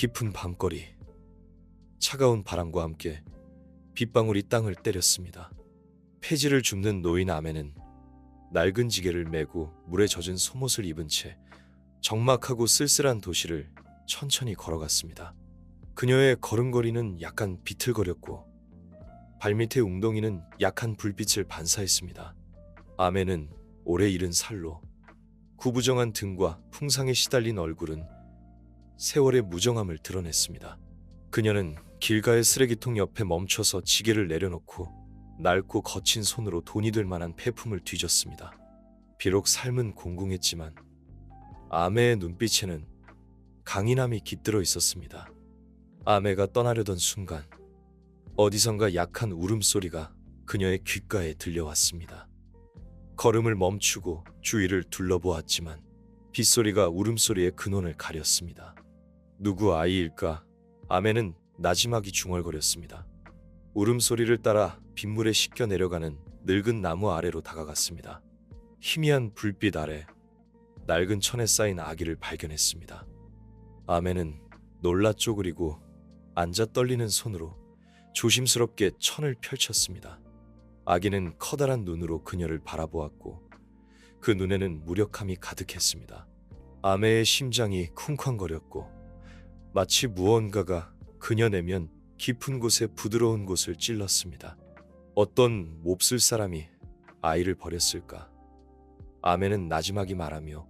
깊은 밤거리, 차가운 바람과 함께 빗방울이 땅을 때렸습니다. 폐지를 줍는 노인 아메는 낡은 지게를 메고 물에 젖은 속옷을 입은 채 적막하고 쓸쓸한 도시를 천천히 걸어갔습니다. 그녀의 걸음걸이는 약간 비틀거렸고 발밑의 웅덩이는 약한 불빛을 반사했습니다. 아메는 오래 잃은 살로 구부정한 등과 풍상에 시달린 얼굴은 세월의 무정함을 드러냈습니다. 그녀는 길가의 쓰레기통 옆에 멈춰서 지게를 내려놓고 낡고 거친 손으로 돈이 될 만한 폐품을 뒤졌습니다. 비록 삶은 공공했지만 아메의 눈빛에는 강인함이 깃들어 있었습니다. 아메가 떠나려던 순간 어디선가 약한 울음소리가 그녀의 귓가에 들려왔습니다. 걸음을 멈추고 주위를 둘러보았지만 빗소리가 울음소리의 근원을 가렸습니다. 누구 아이일까? 아메는 나지막이 중얼거렸습니다. 울음소리를 따라 빗물에 씻겨 내려가는 늙은 나무 아래로 다가갔습니다. 희미한 불빛 아래 낡은 천에 쌓인 아기를 발견했습니다. 아메는 놀라 쪼그리고 앉아 떨리는 손으로 조심스럽게 천을 펼쳤습니다. 아기는 커다란 눈으로 그녀를 바라보았고 그 눈에는 무력함이 가득했습니다. 아메의 심장이 쿵쾅거렸고 마치 무언가가 그녀 내면 깊은 곳에 부드러운 곳을 찔렀습니다. 어떤 몹쓸 사람이 아이를 버렸을까? 아메는 나지막이 말하며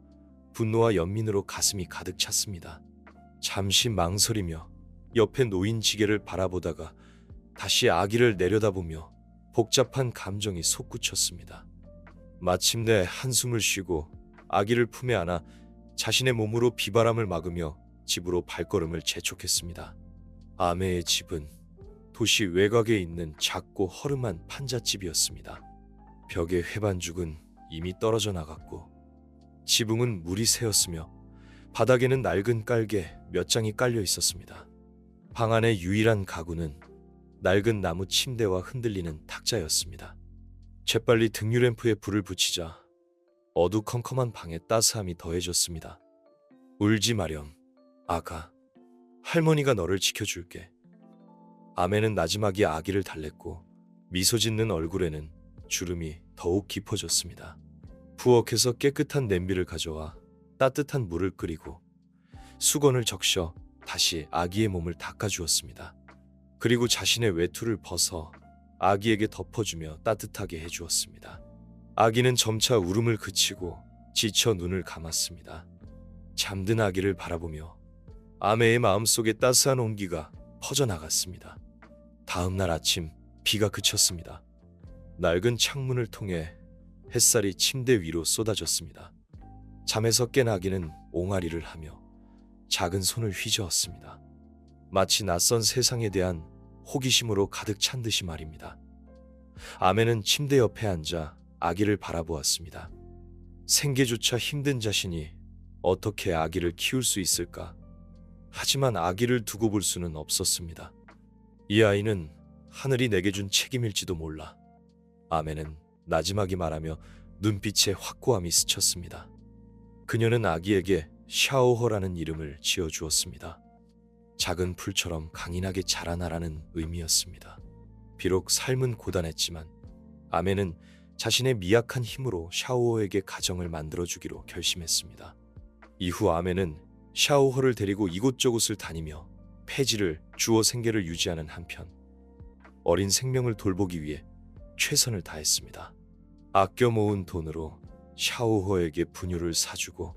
분노와 연민으로 가슴이 가득 찼습니다. 잠시 망설이며 옆에 놓인 지게를 바라보다가 다시 아기를 내려다보며 복잡한 감정이 솟구쳤습니다. 마침내 한숨을 쉬고 아기를 품에 안아 자신의 몸으로 비바람을 막으며 집으로 발걸음을 재촉했습니다. 아메의 집은 도시 외곽에 있는 작고 허름한 판잣집이었습니다. 벽의 회반죽은 이미 떨어져 나갔고 지붕은 물이 새었으며 바닥에는 낡은 깔개 몇 장이 깔려 있었습니다. 방 안의 유일한 가구는 낡은 나무 침대와 흔들리는 탁자였습니다. 재빨리 등유램프에 불을 붙이자 어두컴컴한 방에 따스함이 더해졌습니다. 울지 마렴, 아가. 할머니가 너를 지켜줄게. 아메는 나지막이 아기를 달랬고 미소 짓는 얼굴에는 주름이 더욱 깊어졌습니다. 부엌에서 깨끗한 냄비를 가져와 따뜻한 물을 끓이고 수건을 적셔 다시 아기의 몸을 닦아주었습니다. 그리고 자신의 외투를 벗어 아기에게 덮어주며 따뜻하게 해주었습니다. 아기는 점차 울음을 그치고 지쳐 눈을 감았습니다. 잠든 아기를 바라보며 아메의 마음속에 따스한 온기가 퍼져나갔습니다. 다음 날 아침 비가 그쳤습니다. 낡은 창문을 통해 햇살이 침대 위로 쏟아졌습니다. 잠에서 깬 아기는 옹알이를 하며 작은 손을 휘저었습니다. 마치 낯선 세상에 대한 호기심으로 가득 찬 듯이 말입니다. 아메는 침대 옆에 앉아 아기를 바라보았습니다. 생계조차 힘든 자신이 어떻게 아기를 키울 수 있을까? 하지만 아기를 두고 볼 수는 없었습니다. 이 아이는 하늘이 내게 준 책임일지도 몰라. 아메는 나지막이 말하며 눈빛에 확고함이 스쳤습니다. 그녀는 아기에게 샤오허라는 이름을 지어주었습니다. 작은 풀처럼 강인하게 자라나라는 의미였습니다. 비록 삶은 고단했지만 아메는 자신의 미약한 힘으로 샤오허에게 가정을 만들어주기로 결심했습니다. 이후 아메는 샤오허를 데리고 이곳저곳을 다니며 폐지를 주어 생계를 유지하는 한편 어린 생명을 돌보기 위해 최선을 다했습니다. 아껴 모은 돈으로 샤오허에게 분유를 사주고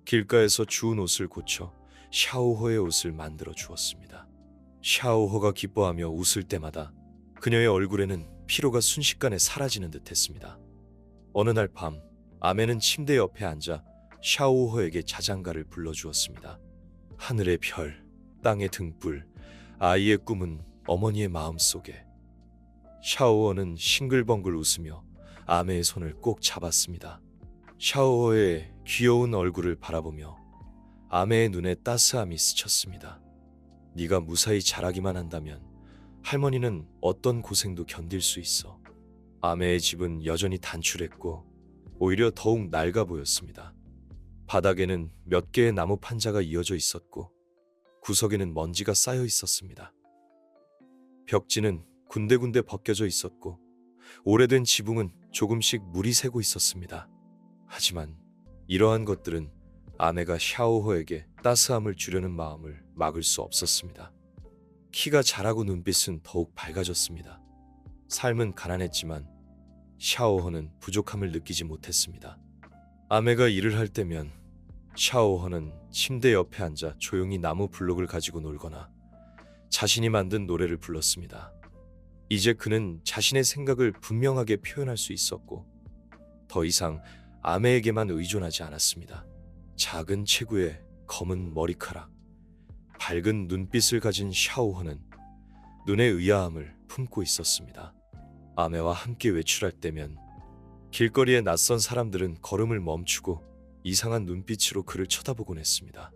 길가에서 주운 옷을 고쳐 샤오허의 옷을 만들어 주었습니다. 샤오허가 기뻐하며 웃을 때마다 그녀의 얼굴에는 피로가 순식간에 사라지는 듯했습니다. 어느 날 밤 아메는 침대 옆에 앉아 샤오허에게 자장가를 불러주었습니다. 하늘의 별, 땅의 등불, 아이의 꿈은 어머니의 마음속에. 샤오허는 싱글벙글 웃으며 아메의 손을 꼭 잡았습니다. 샤오허의 귀여운 얼굴을 바라보며 아메의 눈에 따스함이 스쳤습니다. 네가 무사히 자라기만 한다면 할머니는 어떤 고생도 견딜 수 있어. 아메의 집은 여전히 단출했고 오히려 더욱 낡아 보였습니다. 바닥에는 몇 개의 나무 판자가 이어져 있었고 구석에는 먼지가 쌓여 있었습니다. 벽지는 군데군데 벗겨져 있었고 오래된 지붕은 조금씩 물이 새고 있었습니다. 하지만 이러한 것들은 아내가 샤오호에게 따스함을 주려는 마음을 막을 수 없었습니다. 키가 자라고 눈빛은 더욱 밝아졌습니다. 삶은 가난했지만 샤오호는 부족함을 느끼지 못했습니다. 아내가 일을 할 때면 샤오호는 침대 옆에 앉아 조용히 나무 블록을 가지고 놀거나 자신이 만든 노래를 불렀습니다. 이제 그는 자신의 생각을 분명하게 표현할 수 있었고 더 이상 아내에게만 의존하지 않았습니다. 작은 체구에 검은 머리카락, 밝은 눈빛을 가진 샤오호는 눈의 의아함을 품고 있었습니다. 아내와 함께 외출할 때면 길거리의 낯선 사람들은 걸음을 멈추고 이상한 눈빛으로 그를 쳐다보곤 했습니다.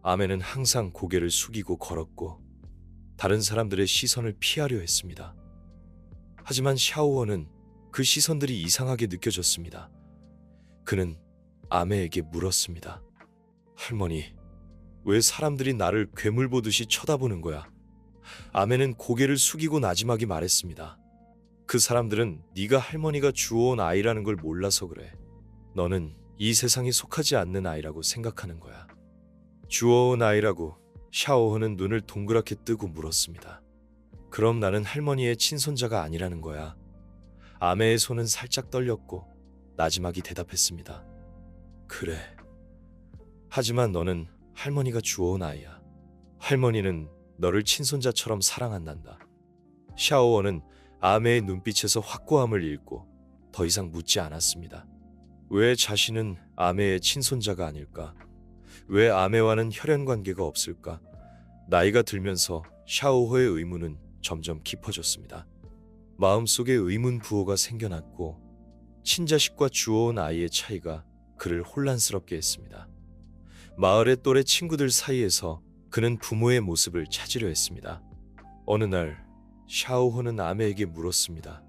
아내는 항상 고개를 숙이고 걸었고 다른 사람들의 시선을 피하려 했습니다. 하지만 샤오호는 그 시선들이 이상하게 느껴졌습니다. 그는 아내에게 물었습니다. 할머니, 왜 사람들이 나를 괴물 보듯이 쳐다보는 거야? 아내는 고개를 숙이고 나지막이 말했습니다. 그 사람들은 네가 할머니가 주워온 아이라는 걸 몰라서 그래. 너는 이 세상에 속하지 않는 아이라고 생각하는 거야. 주워온 아이라고 샤오호는 눈을 동그랗게 뜨고 물었습니다. 그럼 나는 할머니의 친손자가 아니라는 거야. 아내의 손은 살짝 떨렸고 나지막이 대답했습니다. 그래. 하지만 너는 할머니가 주워온 아이야. 할머니는 너를 친손자처럼 사랑한단다. 샤오호는 아내의 눈빛에서 확고함을 읽고 더 이상 묻지 않았습니다. 왜 자신은 아내의 친손자가 아닐까? 왜 아내와는 혈연 관계가 없을까? 나이가 들면서 샤오호의 의문은 점점 깊어졌습니다. 마음속에 의문 부호가 생겨났고 친자식과 주워온 아이의 차이가 그를 혼란스럽게 했습니다. 마을의 또래 친구들 사이에서 그는 부모의 모습을 찾으려 했습니다. 어느 날 샤오호는 아내에게 물었습니다.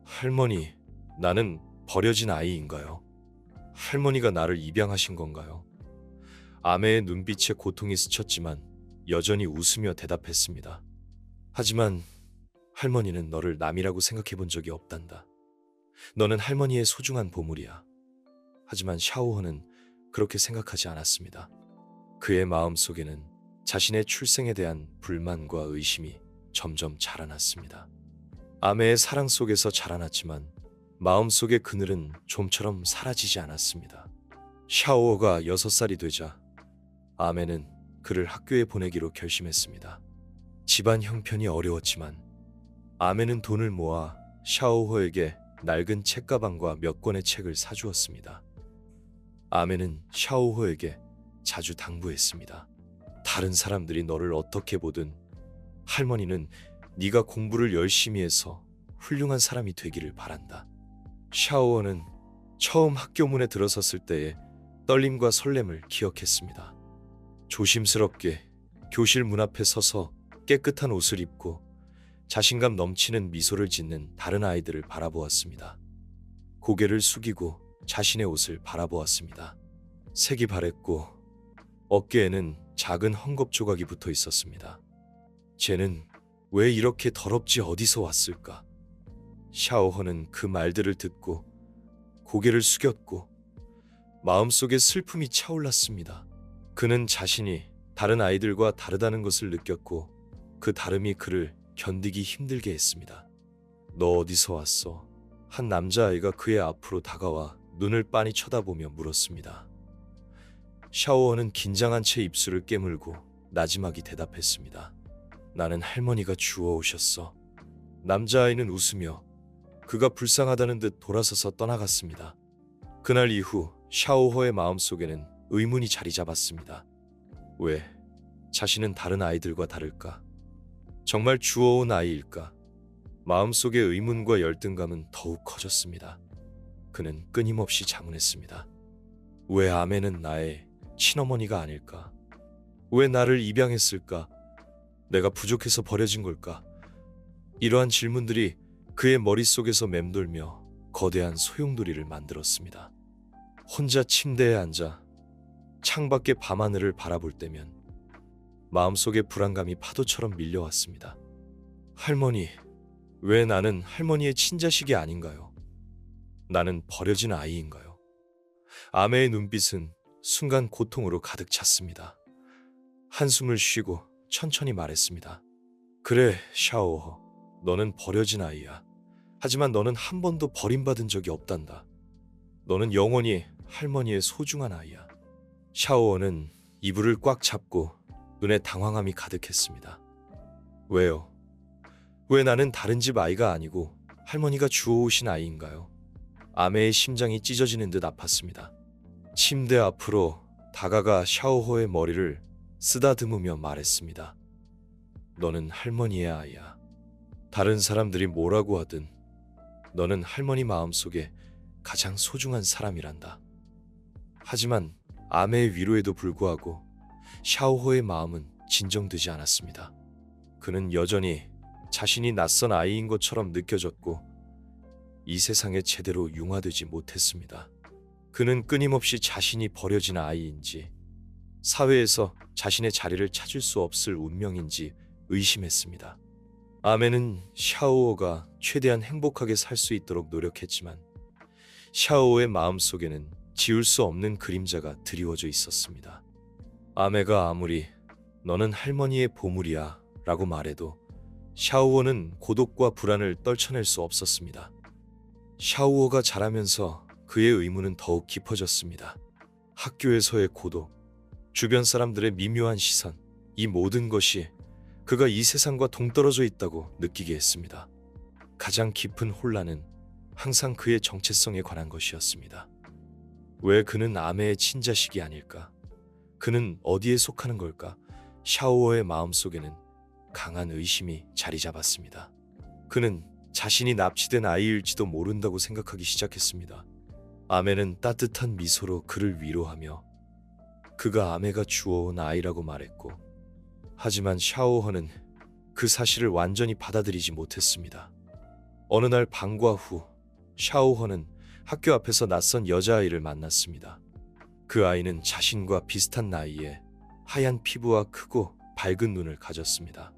할머니, 나는 버려진 아이인가요? 할머니가 나를 입양하신 건가요? 아내의 눈빛에 고통이 스쳤지만 여전히 웃으며 대답했습니다. 하지만 할머니는 너를 남이라고 생각해 본 적이 없단다. 너는 할머니의 소중한 보물이야. 하지만 샤오호는 그렇게 생각하지 않았습니다. 그의 마음속에는 자신의 출생에 대한 불만과 의심이 점점 자라났습니다. 아내의 사랑 속에서 자라났지만 마음속의 그늘은 좀처럼 사라지지 않았습니다. 샤오호가 6살이 되자 아내는 그를 학교에 보내기로 결심했습니다. 집안 형편이 어려웠지만 아내는 돈을 모아 샤오호에게 낡은 책가방과 몇 권의 책을 사주었습니다. 아내는 샤오호에게 자주 당부했습니다. 다른 사람들이 너를 어떻게 보든 할머니는 네가 공부를 열심히 해서 훌륭한 사람이 되기를 바란다. 샤오호는 처음 학교 문에 들어섰을 때의 떨림과 설렘을 기억했습니다. 조심스럽게 교실 문 앞에 서서 깨끗한 옷을 입고 자신감 넘치는 미소를 짓는 다른 아이들을 바라보았습니다. 고개를 숙이고 자신의 옷을 바라보았습니다. 색이 바랬고 어깨에는 작은 헝겊 조각이 붙어 있었습니다. 쟤는 왜 이렇게 더럽지 어디서 왔을까? 샤오호는 그 말들을 듣고 고개를 숙였고 마음속에 슬픔이 차올랐습니다. 그는 자신이 다른 아이들과 다르다는 것을 느꼈고 그 다름이 그를 견디기 힘들게 했습니다. 너 어디서 왔어? 한 남자아이가 그의 앞으로 다가와 눈을 빤히 쳐다보며 물었습니다. 샤오호는 긴장한 채 입술을 깨물고 나지막이 대답했습니다. 나는 할머니가 주워오셨어. 남자아이는 웃으며 그가 불쌍하다는 듯 돌아서서 떠나갔습니다. 그날 이후 샤오호의 마음속에는 의문이 자리 잡았습니다. 왜 자신은 다른 아이들과 다를까? 정말 주워온 아이일까? 마음속의 의문과 열등감은 더욱 커졌습니다. 그는 끊임없이 자문했습니다. 왜 아내는 나의 친어머니가 아닐까? 왜 나를 입양했을까? 내가 부족해서 버려진 걸까? 이러한 질문들이 그의 머릿속에서 맴돌며 거대한 소용돌이를 만들었습니다. 혼자 침대에 앉아 창밖의 밤하늘을 바라볼 때면 마음속의 불안감이 파도처럼 밀려왔습니다. 할머니, 왜 나는 할머니의 친자식이 아닌가요? 나는 버려진 아이인가요? 아메의 눈빛은 순간 고통으로 가득 찼습니다. 한숨을 쉬고 천천히 말했습니다. 그래, 샤오호. 너는 버려진 아이야. 하지만 너는 한 번도 버림받은 적이 없단다. 너는 영원히 할머니의 소중한 아이야. 샤오호는 이불을 꽉 잡고 눈에 당황함이 가득했습니다. 왜요? 왜 나는 다른 집 아이가 아니고 할머니가 주워오신 아이인가요? 아메의 심장이 찢어지는 듯 아팠습니다. 침대 앞으로 다가가 샤오호의 머리를 쓰다듬으며 말했습니다. 너는 할머니의 아이야. 다른 사람들이 뭐라고 하든 너는 할머니 마음속에 가장 소중한 사람이란다. 하지만 아메의 위로에도 불구하고 샤오호의 마음은 진정되지 않았습니다. 그는 여전히 자신이 낯선 아이인 것처럼 느껴졌고 이 세상에 제대로 융화되지 못했습니다. 그는 끊임없이 자신이 버려진 아이인지 사회에서 자신의 자리를 찾을 수 없을 운명인지 의심했습니다. 아메는 샤오호가 최대한 행복하게 살 수 있도록 노력했지만 샤오호의 마음속에는 지울 수 없는 그림자가 드리워져 있었습니다. 아메가 아무리 너는 할머니의 보물이야 라고 말해도 샤오호는 고독과 불안을 떨쳐낼 수 없었습니다. 샤오호가 자라면서 그의 의문은 더욱 깊어졌습니다. 학교에서의 고독, 주변 사람들의 미묘한 시선, 이 모든 것이 그가 이 세상과 동떨어져 있다고 느끼게 했습니다. 가장 깊은 혼란은 항상 그의 정체성에 관한 것이었습니다. 왜 그는 아메의 친자식이 아닐까? 그는 어디에 속하는 걸까? 샤오호의 마음속에는 강한 의심이 자리 잡았습니다. 그는 자신이 납치된 아이일지도 모른다고 생각하기 시작했습니다. 아메는 따뜻한 미소로 그를 위로하며 그가 아메가 주워온 아이라고 말했고, 하지만 샤오호는 그 사실을 완전히 받아들이지 못했습니다. 어느 날 방과 후 샤오호는 학교 앞에서 낯선 여자아이를 만났습니다. 그 아이는 자신과 비슷한 나이에 하얀 피부와 크고 밝은 눈을 가졌습니다.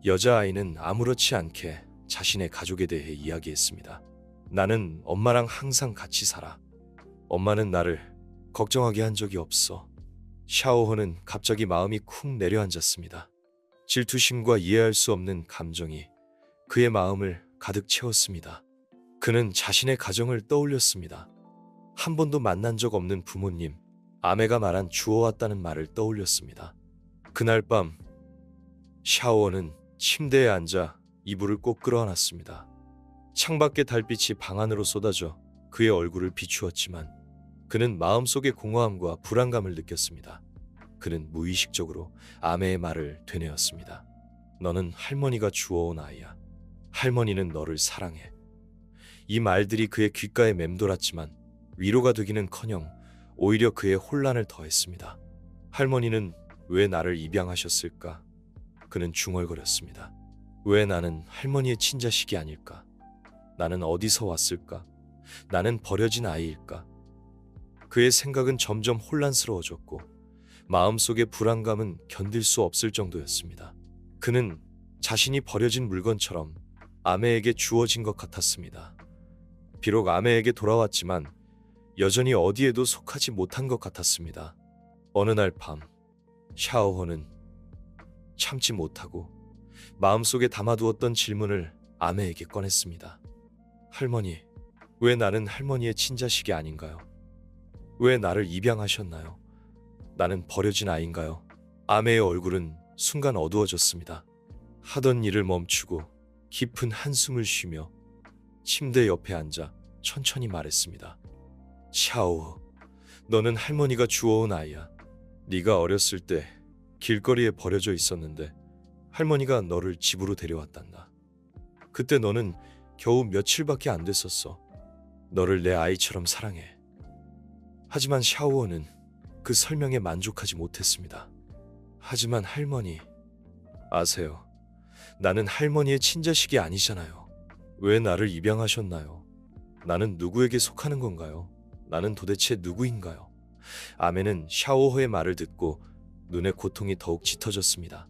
여자아이는 아무렇지 않게 자신의 가족에 대해 이야기했습니다. 나는 엄마랑 항상 같이 살아. 엄마는 나를 걱정하게 한 적이 없어. 샤오호는 갑자기 마음이 쿵 내려앉았습니다. 질투심과 이해할 수 없는 감정이 그의 마음을 가득 채웠습니다. 그는 자신의 가정을 떠올렸습니다. 한 번도 만난 적 없는 부모님, 아메가 말한 주워왔다는 말을 떠올렸습니다. 그날 밤 샤오호는 침대에 앉아 이불을 꼭 끌어안았습니다. 창밖의 달빛이 방 안으로 쏟아져 그의 얼굴을 비추었지만 그는 마음속의 공허함과 불안감을 느꼈습니다. 그는 무의식적으로 아메의 말을 되뇌었습니다. 너는 할머니가 주워온 아이야. 할머니는 너를 사랑해. 이 말들이 그의 귓가에 맴돌았지만 위로가 되기는커녕 오히려 그의 혼란을 더했습니다. 할머니는 왜 나를 입양하셨을까? 그는 중얼거렸습니다. 왜 나는 할머니의 친자식이 아닐까? 나는 어디서 왔을까? 나는 버려진 아이일까? 그의 생각은 점점 혼란스러워졌고 마음속의 불안감은 견딜 수 없을 정도였습니다. 그는 자신이 버려진 물건처럼 아메에게 주어진 것 같았습니다. 비록 아메에게 돌아왔지만 여전히 어디에도 속하지 못한 것 같았습니다. 어느 날 밤 샤오호는 참지 못하고 마음속에 담아두었던 질문을 아메에게 꺼냈습니다. 할머니, 왜 나는 할머니의 친자식이 아닌가요? 왜 나를 입양하셨나요? 나는 버려진 아이인가요? 아메의 얼굴은 순간 어두워졌습니다. 하던 일을 멈추고 깊은 한숨을 쉬며 침대 옆에 앉아 천천히 말했습니다. 샤오, 너는 할머니가 주워온 아이야. 네가 어렸을 때 길거리에 버려져 있었는데 할머니가 너를 집으로 데려왔단다. 그때 너는 겨우 며칠밖에 안 됐었어. 너를 내 아이처럼 사랑해. 하지만 샤오어는 그 설명에 만족하지 못했습니다. 하지만 할머니, 아세요? 나는 할머니의 친자식이 아니잖아요. 왜 나를 입양하셨나요? 나는 누구에게 속하는 건가요? 나는 도대체 누구인가요? 아메는 샤오호의 말을 듣고 눈의 고통이 더욱 짙어졌습니다.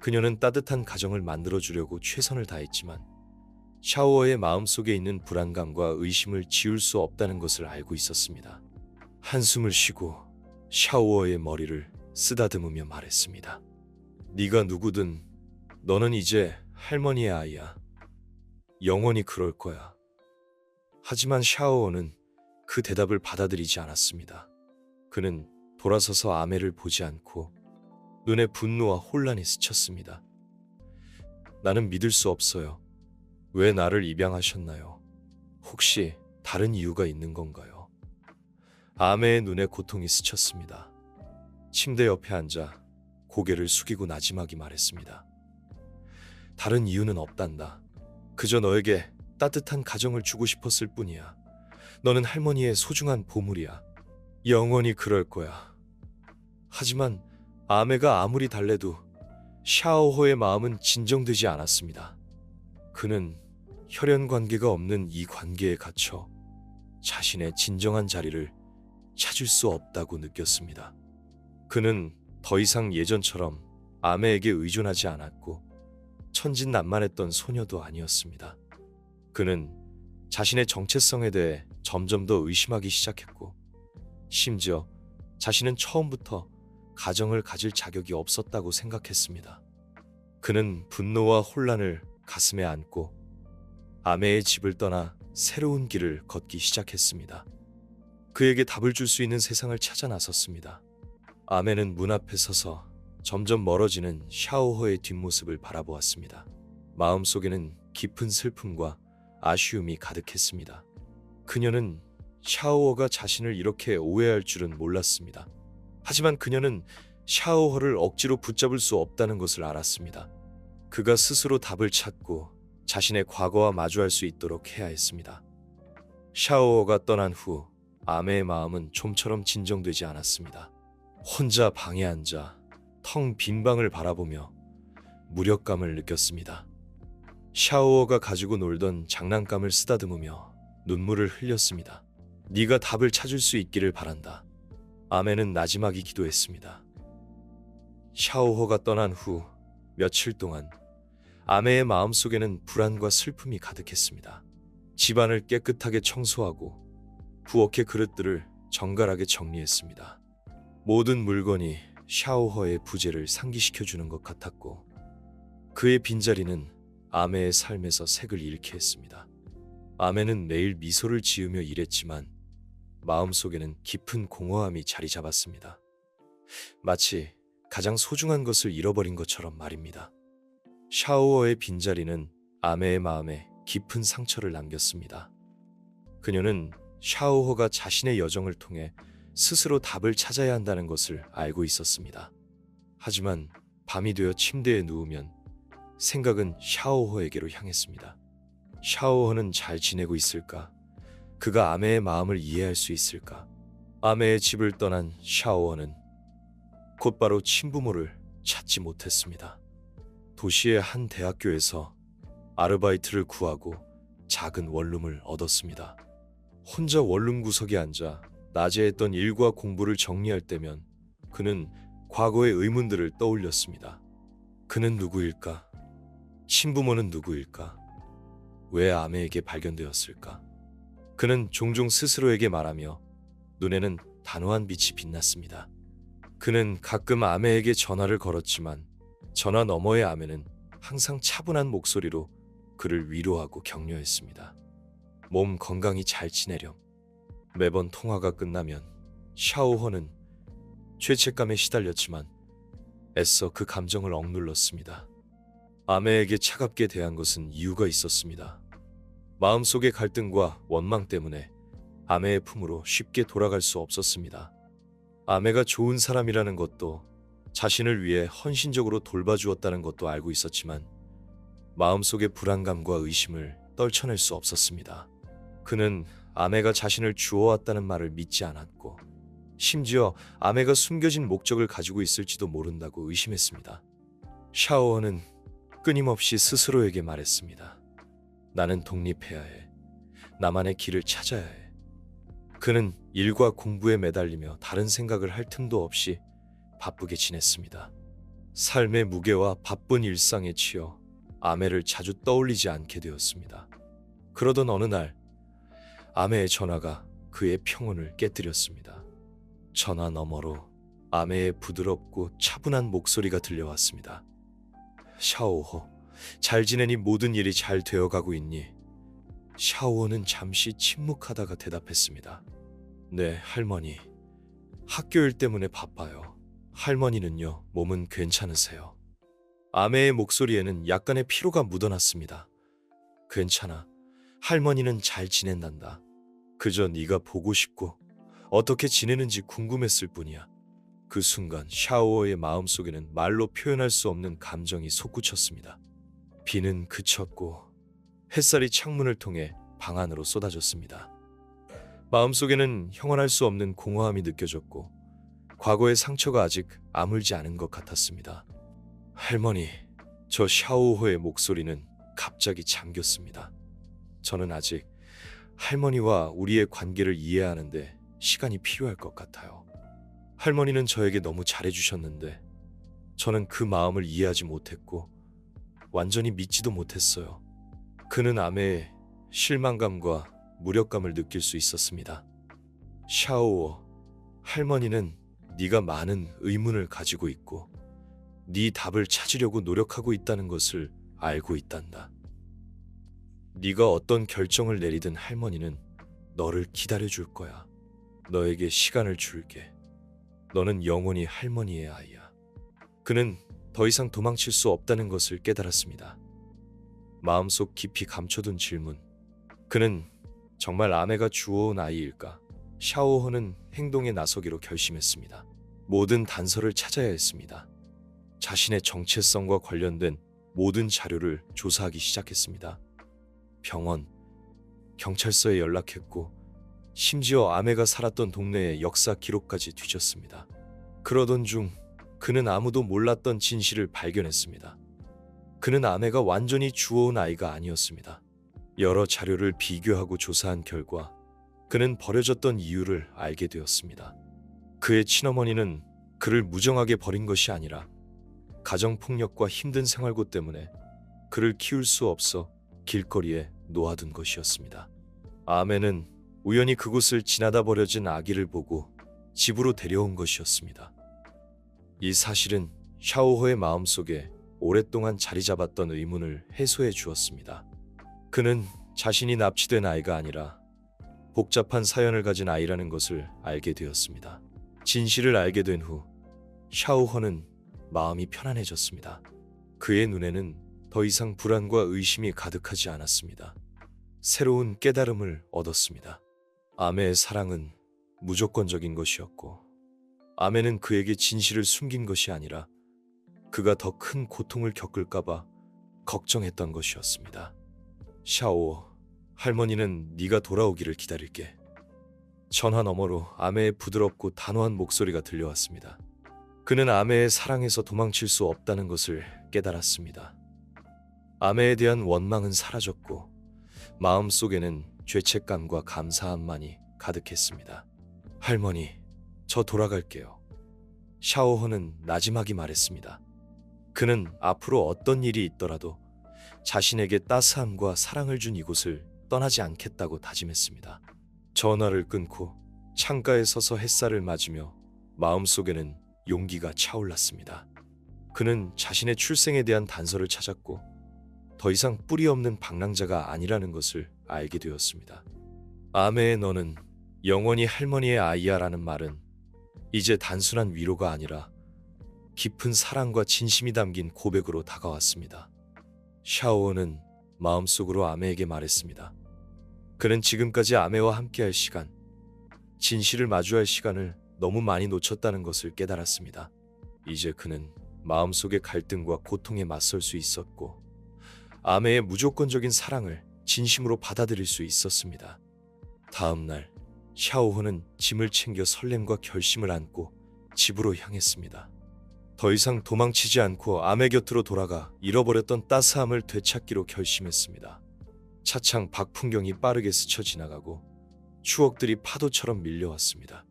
그녀는 따뜻한 가정을 만들어주려고 최선을 다했지만 샤오어의 마음속에 있는 불안감과 의심을 지울 수 없다는 것을 알고 있었습니다. 한숨을 쉬고 샤오어의 머리를 쓰다듬으며 말했습니다. 네가 누구든 너는 이제 할머니의 아이야. 영원히 그럴 거야. 하지만 샤오어는 그 대답을 받아들이지 않았습니다. 그는 돌아서서 아메를 보지 않고 눈에 분노와 혼란이 스쳤습니다. 나는 믿을 수 없어요. 왜 나를 입양하셨나요? 혹시 다른 이유가 있는 건가요? 아메의 눈에 고통이 스쳤습니다. 침대 옆에 앉아 고개를 숙이고 나지막이 말했습니다. 다른 이유는 없단다. 그저 너에게 따뜻한 가정을 주고 싶었을 뿐이야. 너는 할머니의 소중한 보물이야. 영원히 그럴 거야. 하지만 아메가 아무리 달래도 샤오호의 마음은 진정되지 않았습니다. 그는 혈연 관계가 없는 이 관계에 갇혀 자신의 진정한 자리를 찾을 수 없다고 느꼈습니다. 그는 더 이상 예전처럼 아메에게 의존하지 않았고 천진난만했던 소녀도 아니었습니다. 그는 자신의 정체성에 대해 점점 더 의심하기 시작했고 심지어 자신은 처음부터 가정을 가질 자격이 없었다고 생각했습니다. 그는 분노와 혼란을 가슴에 안고 아메의 집을 떠나 새로운 길을 걷기 시작했습니다. 그에게 답을 줄 수 있는 세상을 찾아 나섰습니다. 아메는 문 앞에 서서 점점 멀어지는 샤오호의 뒷모습을 바라보았습니다. 마음속에는 깊은 슬픔과 아쉬움이 가득했습니다. 그녀는 샤오호가 자신을 이렇게 오해할 줄은 몰랐습니다. 하지만 그녀는 샤오호를 억지로 붙잡을 수 없다는 것을 알았습니다. 그가 스스로 답을 찾고 자신의 과거와 마주할 수 있도록 해야 했습니다. 샤오호가 떠난 후 아메의 마음은 좀처럼 진정되지 않았습니다. 혼자 방에 앉아 텅 빈 방을 바라보며 무력감을 느꼈습니다. 샤오호가 가지고 놀던 장난감을 쓰다듬으며 눈물을 흘렸습니다. 네가 답을 찾을 수 있기를 바란다. 아메는 나지막이 기도했습니다. 샤오호가 떠난 후 며칠 동안 아메의 마음속에는 불안과 슬픔이 가득했습니다. 집안을 깨끗하게 청소하고 부엌의 그릇들을 정갈하게 정리했습니다. 모든 물건이 샤오허의 부재를 상기시켜주는 것 같았고 그의 빈자리는 아메의 삶에서 색을 잃게 했습니다. 아메는 매일 미소를 지으며 일했지만 마음속에는 깊은 공허함이 자리 잡았습니다. 마치 가장 소중한 것을 잃어버린 것처럼 말입니다. 샤오어의 빈자리는 아메의 마음에 깊은 상처를 남겼습니다. 그녀는 샤오호가 자신의 여정을 통해 스스로 답을 찾아야 한다는 것을 알고 있었습니다. 하지만 밤이 되어 침대에 누우면 생각은 샤오호에게로 향했습니다. 샤오호는 잘 지내고 있을까? 그가 아메의 마음을 이해할 수 있을까? 아메의 집을 떠난 샤오호는 곧바로 친부모를 찾지 못했습니다. 도시의 한 대학교에서 아르바이트를 구하고 작은 원룸을 얻었습니다. 혼자 원룸 구석에 앉아 낮에 했던 일과 공부를 정리할 때면 그는 과거의 의문들을 떠올렸습니다. 그는 누구일까? 친부모는 누구일까? 왜 아메에게 발견되었을까? 그는 종종 스스로에게 말하며 눈에는 단호한 빛이 빛났습니다. 그는 가끔 아메에게 전화를 걸었지만 전화 너머의 아메는 항상 차분한 목소리로 그를 위로하고 격려했습니다. 몸 건강히 잘 지내렴. 매번 통화가 끝나면 샤오허는 죄책감에 시달렸지만 애써 그 감정을 억눌렀습니다. 아메에게 차갑게 대한 것은 이유가 있었습니다. 마음속의 갈등과 원망 때문에 아메의 품으로 쉽게 돌아갈 수 없었습니다. 아메가 좋은 사람이라는 것도 자신을 위해 헌신적으로 돌봐주었다는 것도 알고 있었지만 마음속의 불안감과 의심을 떨쳐낼 수 없었습니다. 그는 아메가 자신을 주워왔다는 말을 믿지 않았고 심지어 아메가 숨겨진 목적을 가지고 있을지도 모른다고 의심했습니다. 샤오어는 끊임없이 스스로에게 말했습니다. 나는 독립해야 해. 나만의 길을 찾아야 해. 그는 일과 공부에 매달리며 다른 생각을 할 틈도 없이 바쁘게 지냈습니다. 삶의 무게와 바쁜 일상에 치여 아내를 자주 떠올리지 않게 되었습니다. 그러던 어느 날 아내의 전화가 그의 평온을 깨뜨렸습니다. 전화 너머로 아내의 부드럽고 차분한 목소리가 들려왔습니다. 샤오호, 잘 지내니? 모든 일이 잘 되어가고 있니? 샤오호는 잠시 침묵하다가 대답했습니다. 네, 할머니. 학교 일 때문에 바빠요. 할머니는요, 몸은 괜찮으세요? 아내의 목소리에는 약간의 피로가 묻어났습니다. 괜찮아. 할머니는 잘 지낸단다. 그저 네가 보고 싶고 어떻게 지내는지 궁금했을 뿐이야. 그 순간 샤오호의 마음속에는 말로 표현할 수 없는 감정이 솟구쳤습니다. 비는 그쳤고 햇살이 창문을 통해 방 안으로 쏟아졌습니다. 마음속에는 형언할 수 없는 공허함이 느껴졌고 과거의 상처가 아직 아물지 않은 것 같았습니다. 할머니, 저 샤오호의 목소리는 갑자기 잠겼습니다. 저는 아직 할머니와 우리의 관계를 이해하는데 시간이 필요할 것 같아요. 할머니는 저에게 너무 잘해주셨는데 저는 그 마음을 이해하지 못했고 완전히 믿지도 못했어요. 그는 아내의 실망감과 무력감을 느낄 수 있었습니다. 샤오오, 할머니는 네가 많은 의문을 가지고 있고 네 답을 찾으려고 노력하고 있다는 것을 알고 있단다. 네가 어떤 결정을 내리든 할머니는 너를 기다려줄 거야. 너에게 시간을 줄게. 너는 영원히 할머니의 아이야. 그는 더 이상 도망칠 수 없다는 것을 깨달았습니다. 마음속 깊이 감춰둔 질문. 그는 정말 아내가 주워온 아이일까? 샤오호는 행동에 나서기로 결심했습니다. 모든 단서를 찾아야 했습니다. 자신의 정체성과 관련된 모든 자료를 조사하기 시작했습니다. 병원, 경찰서에 연락했고 심지어 아내가 살았던 동네의 역사 기록까지 뒤졌습니다. 그러던 중 그는 아무도 몰랐던 진실을 발견했습니다. 그는 아내가 완전히 주워온 아이가 아니었습니다. 여러 자료를 비교하고 조사한 결과 그는 버려졌던 이유를 알게 되었습니다. 그의 친어머니는 그를 무정하게 버린 것이 아니라 가정폭력과 힘든 생활고 때문에 그를 키울 수 없어 길거리에 놓아둔 것이었습니다. 아내는 우연히 그곳을 지나다 버려진 아기를 보고 집으로 데려온 것이었습니다. 이 사실은 샤오호의 마음속에 오랫동안 자리 잡았던 의문을 해소해 주었습니다. 그는 자신이 납치된 아이가 아니라 복잡한 사연을 가진 아이라는 것을 알게 되었습니다. 진실을 알게 된 후 샤오호는 마음이 편안해졌습니다. 그의 눈에는 더 이상 불안과 의심이 가득하지 않았습니다. 새로운 깨달음을 얻었습니다. 아내의 사랑은 무조건적인 것이었고 아내는 그에게 진실을 숨긴 것이 아니라 그가 더 큰 고통을 겪을까봐 걱정했던 것이었습니다. 샤오, 할머니는 네가 돌아오기를 기다릴게. 전화 너머로 아내의 부드럽고 단호한 목소리가 들려왔습니다. 그는 아내의 사랑에서 도망칠 수 없다는 것을 깨달았습니다. 아내에 대한 원망은 사라졌고 마음속에는 죄책감과 감사함만이 가득했습니다. 할머니, 저 돌아갈게요. 샤오호는 나지막이 말했습니다. 그는 앞으로 어떤 일이 있더라도 자신에게 따스함과 사랑을 준 이곳을 떠나지 않겠다고 다짐했습니다. 전화를 끊고 창가에 서서 햇살을 맞으며 마음속에는 용기가 차올랐습니다. 그는 자신의 출생에 대한 단서를 찾았고 더 이상 뿌리 없는 방랑자가 아니라는 것을 알게 되었습니다. 아메의 너는 영원히 할머니의 아이야라는 말은 이제 단순한 위로가 아니라 깊은 사랑과 진심이 담긴 고백으로 다가왔습니다. 샤오는 마음속으로 아메에게 말했습니다. 그는 지금까지 아메와 함께할 시간, 진실을 마주할 시간을 너무 많이 놓쳤다는 것을 깨달았습니다. 이제 그는 마음속의 갈등과 고통에 맞설 수 있었고 아메의 무조건적인 사랑을 진심으로 받아들일 수 있었습니다. 다음 날 샤오호는 짐을 챙겨 설렘과 결심을 안고 집으로 향했습니다. 더 이상 도망치지 않고 아메 곁으로 돌아가 잃어버렸던 따스함을 되찾기로 결심했습니다. 차창 밖 풍경이 빠르게 스쳐 지나가고 추억들이 파도처럼 밀려왔습니다.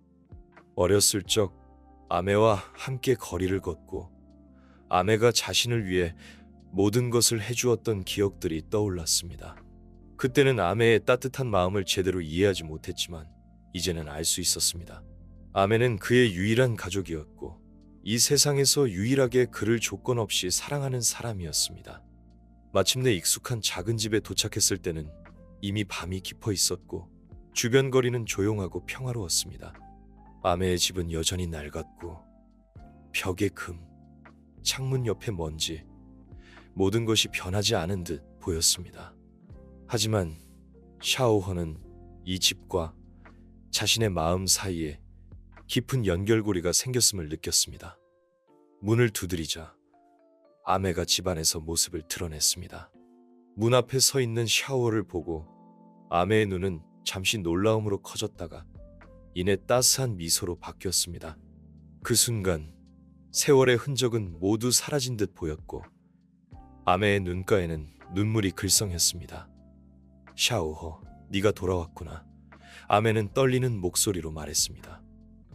어렸을 적 아내와 함께 거리를 걷고 아내가 자신을 위해 모든 것을 해주었던 기억들이 떠올랐습니다. 그때는 아내의 따뜻한 마음을 제대로 이해하지 못했지만 이제는 알 수 있었습니다. 아내는 그의 유일한 가족이었고 이 세상에서 유일하게 그를 조건 없이 사랑하는 사람이었습니다. 마침내 익숙한 작은 집에 도착했을 때는 이미 밤이 깊어 있었고 주변 거리는 조용하고 평화로웠습니다. 아내의 집은 여전히 낡았고 벽에 금, 창문 옆에 먼지, 모든 것이 변하지 않은 듯 보였습니다. 하지만 샤오허는 이 집과 자신의 마음 사이에 깊은 연결고리가 생겼음을 느꼈습니다. 문을 두드리자 아내가 집 안에서 모습을 드러냈습니다. 문 앞에 서 있는 샤오를 보고 아내의 눈은 잠시 놀라움으로 커졌다가 이내 따스한 미소로 바뀌었습니다. 그 순간 세월의 흔적은 모두 사라진 듯 보였고 아내의 눈가에는 눈물이 글썽였습니다. 샤오허, 네가 돌아왔구나. 아내는 떨리는 목소리로 말했습니다.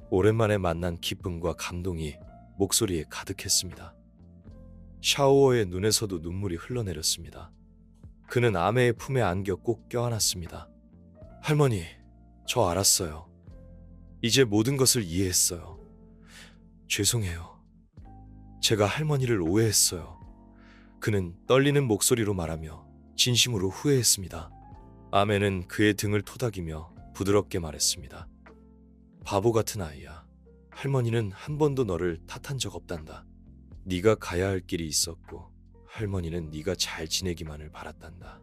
오랜만에 만난 기쁨과 감동이 목소리에 가득했습니다. 샤오허의 눈에서도 눈물이 흘러내렸습니다. 그는 아내의 품에 안겨 꼭 껴안았습니다. 할머니, 저 알았어요. 이제 모든 것을 이해했어요. 죄송해요. 제가 할머니를 오해했어요. 그는 떨리는 목소리로 말하며 진심으로 후회했습니다. 아내는 그의 등을 토닥이며 부드럽게 말했습니다. 바보 같은 아이야. 할머니는 한 번도 너를 탓한 적 없단다. 네가 가야 할 길이 있었고 할머니는 네가 잘 지내기만을 바랐단다.